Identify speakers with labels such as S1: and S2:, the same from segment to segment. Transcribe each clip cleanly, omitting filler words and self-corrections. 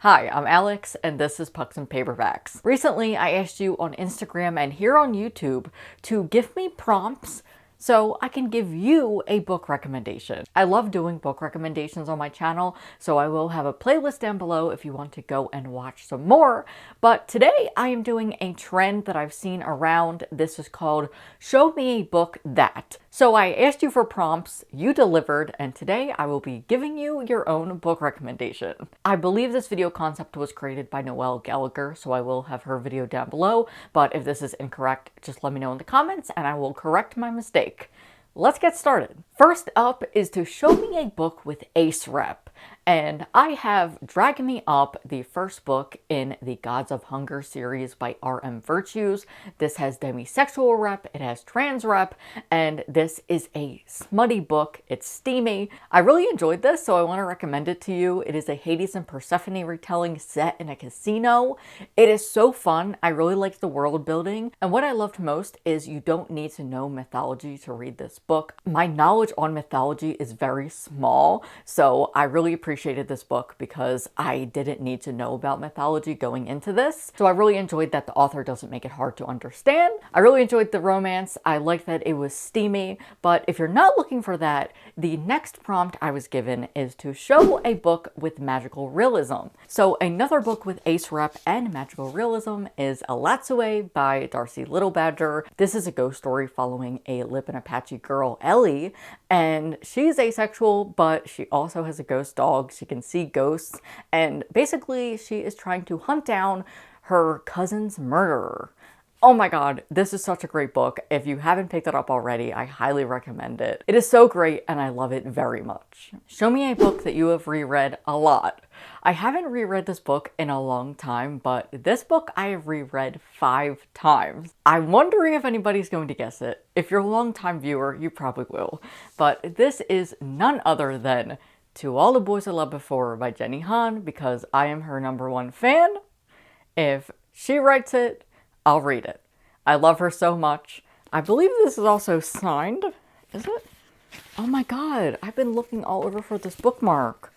S1: Hi, I'm Alex, and this is Pucks and Paperbacks. Recently, I asked you on Instagram and here on YouTube to give me prompts so I can give you a book recommendation. I love doing book recommendations on my channel, so I will have a playlist down below if you want to go and watch some more. But today I am doing a trend that I've seen around. This is called Show Me a Book That. So I asked you for prompts, you delivered, and today I will be giving you your own book recommendation. I believe this video concept was created by Noelle Gallagher, so I will have her video down below, but if this is incorrect, just let me know in the comments and I will correct my mistake. Let's get started. First up is to show me a book with ace rep. And I have Dragging Me Up, the first book in the Gods of Hunger series by R.M. Virtues. This has demisexual rep, it has trans rep, and this is a smutty book. It's steamy. I really enjoyed this, so I want to recommend it to you. It is a Hades and Persephone retelling set in a casino. It is so fun. I really liked the world building, and what I loved most is you don't need to know mythology to read this book. My knowledge on mythology is very small, so I really appreciated this book because I didn't need to know about mythology going into this. So I really enjoyed that the author doesn't make it hard to understand. I really enjoyed the romance. I liked that it was steamy, but if you're not looking for that, the next prompt I was given is to show a book with magical realism. So another book with ace rep and magical realism is Alatsue by Darcy Littlebadger. This is a ghost story following a Lip-and Apache girl, Ellie, and she's asexual, but she also has a ghost dog. She can see ghosts, and basically she is trying to hunt down her cousin's murderer. Oh my god, this is such a great book. If you haven't picked it up already, I highly recommend it. It is so great and I love it very much. Show me a book that you have reread a lot. I haven't reread this book in a long time, but this book I have reread 5 times. I'm wondering if anybody's going to guess it. If you're a long-time viewer, you probably will. But this is none other than To All the Boys I Loved Before by Jenny Han, because I am her #1 fan. If she writes it, I'll read it. I love her so much. I believe this is also signed. Is it? Oh my god, I've been looking all over for this bookmark.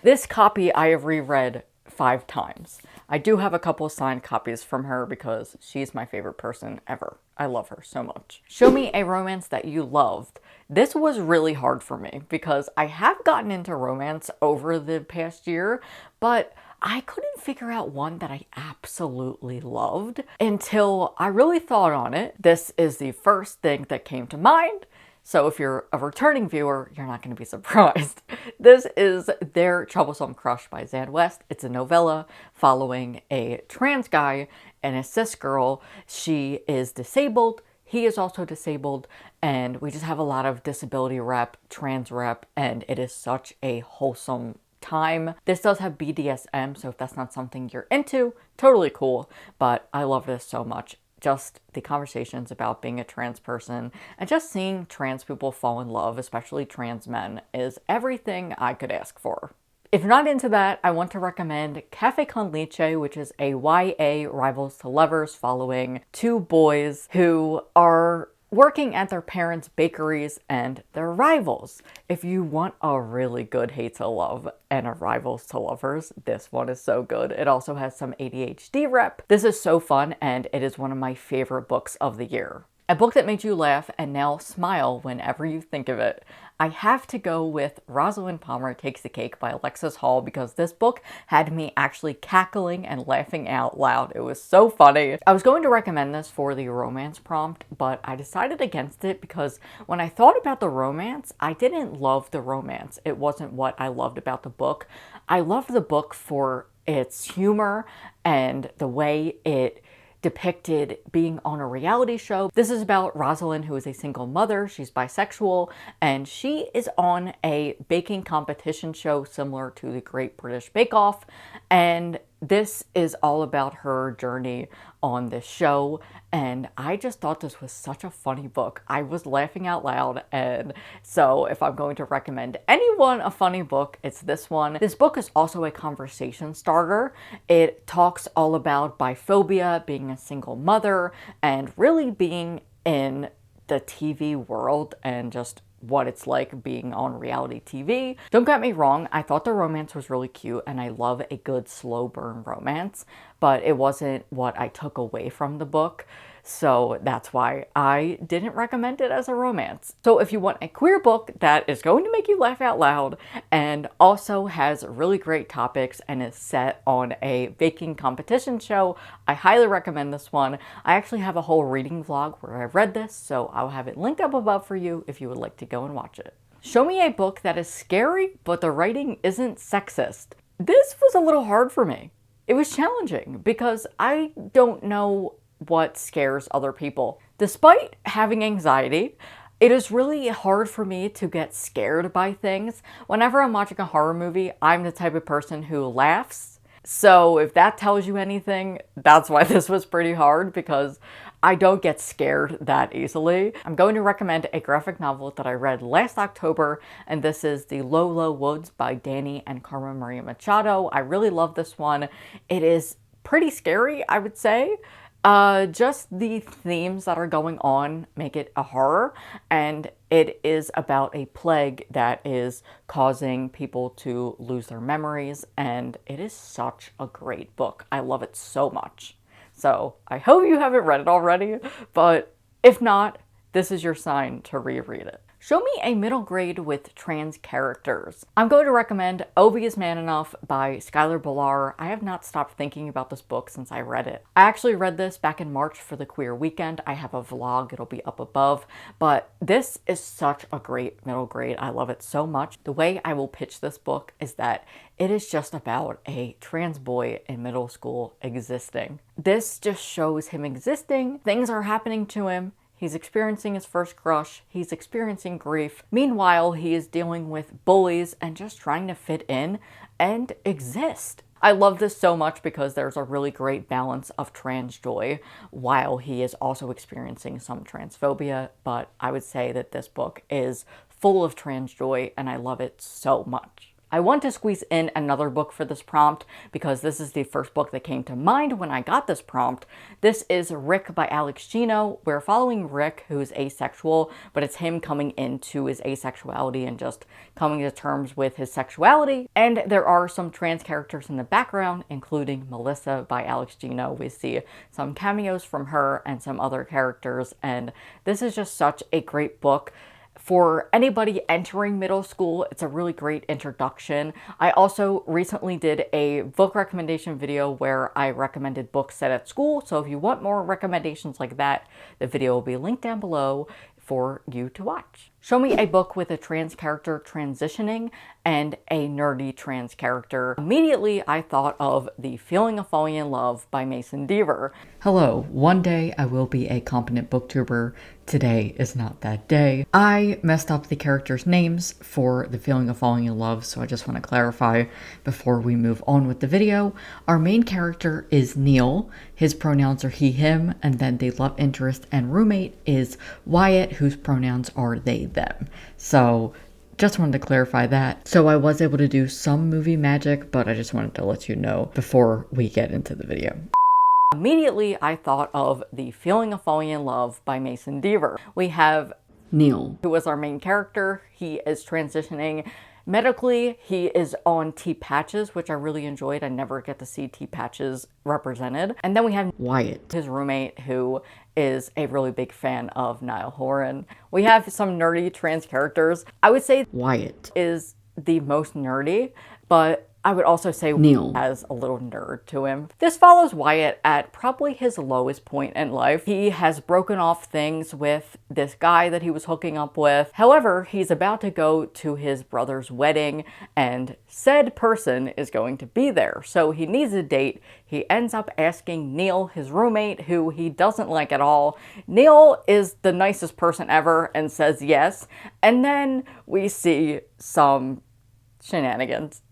S1: This copy I have reread 5 times. I do have a couple signed copies from her because she's my favorite person ever. I love her so much. Show me a romance that you loved. This was really hard for me because I have gotten into romance over the past year, but I couldn't figure out one that I absolutely loved until I really thought on it. This is the first thing that came to mind. So if you're a returning viewer, you're not going to be surprised. This is Their Troublesome Crush by Zan West. It's a novella following a trans guy and a cis girl. She is disabled. He is also disabled. And we just have a lot of disability rep, trans rep, and it is such a wholesome time. This does have BDSM, so if that's not something you're into, totally cool. But I love this so much. Just the conversations about being a trans person and just seeing trans people fall in love, especially trans men, is everything I could ask for. If you're not into that, I want to recommend Cafe con Leche, which is a YA rivals to lovers following 2 boys who are working at their parents' bakeries and they're rivals. If you want a really good hate to love and a rivals to lovers, this one is so good. It also has some ADHD rep. This is so fun and it is one of my favorite books of the year. A book that made you laugh and now smile whenever you think of it. I have to go with Rosalind Palmer Takes the Cake by Alexis Hall because this book had me actually cackling and laughing out loud. It was so funny. I was going to recommend this for the romance prompt, but I decided against it because when I thought about the romance, I didn't love the romance. It wasn't what I loved about the book. I loved the book for its humor and the way it depicted being on a reality show. This is about Rosalind, who is a single mother. She's bisexual, and she is on a baking competition show similar to the Great British Bake Off, and this is all about her journey on this show, and I just thought this was such a funny book. I was laughing out loud, and so if I'm going to recommend anyone a funny book, it's this one. This book is also a conversation starter. It talks all about biphobia, being a single mother, and really being in the TV world and just what it's like being on reality TV. Don't get me wrong, I thought the romance was really cute and I love a good slow burn romance, but it wasn't what I took away from the book. So that's why I didn't recommend it as a romance. So if you want a queer book that is going to make you laugh out loud and also has really great topics and is set on a baking competition show, I highly recommend this one. I actually have a whole reading vlog where I read this, so I'll have it linked up above for you if you would like to go and watch it. Show me a book that is scary, but the writing isn't sexist. This was a little hard for me. It was challenging because I don't know what scares other people. Despite having anxiety, it is really hard for me to get scared by things. Whenever I'm watching a horror movie, I'm the type of person who laughs. So if that tells you anything, that's why this was pretty hard, because I don't get scared that easily. I'm going to recommend a graphic novel that I read last October, and this is The Low, Low Woods by Danny and Carmen Maria Machado. I really love this one. It is pretty scary, I would say. Just the themes that are going on make it a horror, and it is about a plague that is causing people to lose their memories, and it is such a great book. I love it so much. So I hope you haven't read it already, but if not, this is your sign to reread it. Show me a middle grade with trans characters. I'm going to recommend Obi is Man Enough by Skylar Billar. I have not stopped thinking about this book since I read it. I actually read this back in March for the Queer Weekend. I have a vlog, it'll be up above, but this is such a great middle grade. I love it so much. The way I will pitch this book is that it is just about a trans boy in middle school existing. This just shows him existing. Things are happening to him. He's experiencing his first crush, he's experiencing grief. Meanwhile, he is dealing with bullies and just trying to fit in and exist. I love this so much because there's a really great balance of trans joy while he is also experiencing some transphobia, but I would say that this book is full of trans joy and I love it so much. I want to squeeze in another book for this prompt because this is the first book that came to mind when I got this prompt. This is Rick by Alex Gino. We're following Rick, who's asexual, but it's him coming into his asexuality and just coming to terms with his sexuality. And there are some trans characters in the background, including Melissa by Alex Gino. We see some cameos from her and some other characters, and this is just such a great book. For anybody entering middle school, it's a really great introduction. I also recently did a book recommendation video where I recommended books set at school, so if you want more recommendations like that, the video will be linked down below for you to watch. Show me a book with a trans character transitioning and a nerdy trans character. Immediately, I thought of The Feeling of Falling in Love by Mason Deaver. Hello, one day I will be a competent booktuber. Today is not that day. I messed up the characters' names for The Feeling of Falling in Love, so I just want to clarify before we move on with the video. Our main character is Neil. His pronouns are he, him, and then the love interest and roommate is Wyatt, whose pronouns are they, them. So just wanted to clarify that. So I was able to do some movie magic, but I just wanted to let you know before we get into the video. Immediately, I thought of The Feeling of Falling in Love by Mason Deaver. We have Neil, who is our main character. He is transitioning medically. He is on T-Patches, which I really enjoyed. I never get to see T-Patches represented. And then we have Wyatt, his roommate, who is a really big fan of Niall Horan. We have some nerdy trans characters. I would say Wyatt is the most nerdy, but I would also say Neil has a little nerd to him. This follows Wyatt at probably his lowest point in life. He has broken off things with this guy that he was hooking up with. However, he's about to go to his brother's wedding and said person is going to be there. So he needs a date. He ends up asking Neil, his roommate, who he doesn't like at all. Neil is the nicest person ever and says yes. And then we see some shenanigans.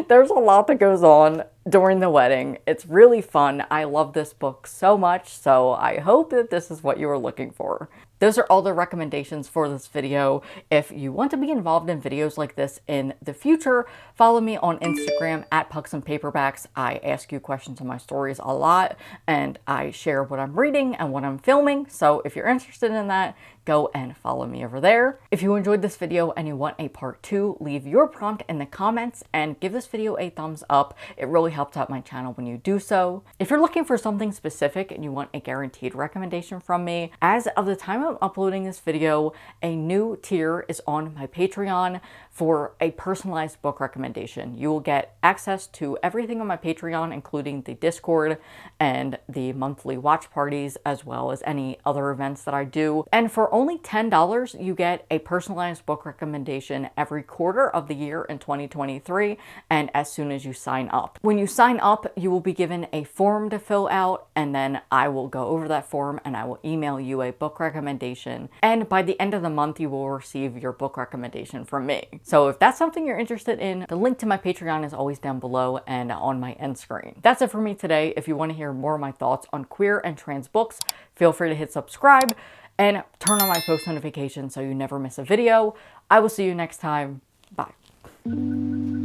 S1: There's a lot that goes on during the wedding. It's really fun. I love this book so much, so I hope that this is what you were looking for. Those are all the recommendations for this video. If you want to be involved in videos like this in the future, follow me on Instagram at Pucksandpaperbacks. I ask you questions in my stories a lot, and I share what I'm reading and what I'm filming. So if you're interested in that, go and follow me over there. If you enjoyed this video and you want a part 2, leave your prompt in the comments and give this video a thumbs up. It really helps out my channel when you do so. If you're looking for something specific and you want a guaranteed recommendation from me, as of the time I'm uploading this video, a new tier is on my Patreon for a personalized book recommendation. You will get access to everything on my Patreon, including the Discord and the monthly watch parties, as well as any other events that I do. And for only $10, you get a personalized book recommendation every quarter of the year in 2023, and as soon as you sign up. When you sign up, you will be given a form to fill out, and then I will go over that form and I will email you a book recommendation. And by the end of the month, you will receive your book recommendation from me. So if that's something you're interested in, the link to my Patreon is always down below and on my end screen. That's it for me today. If you want to hear more of my thoughts on queer and trans books, feel free to hit subscribe and turn on my post notifications so you never miss a video. I will see you next time. Bye.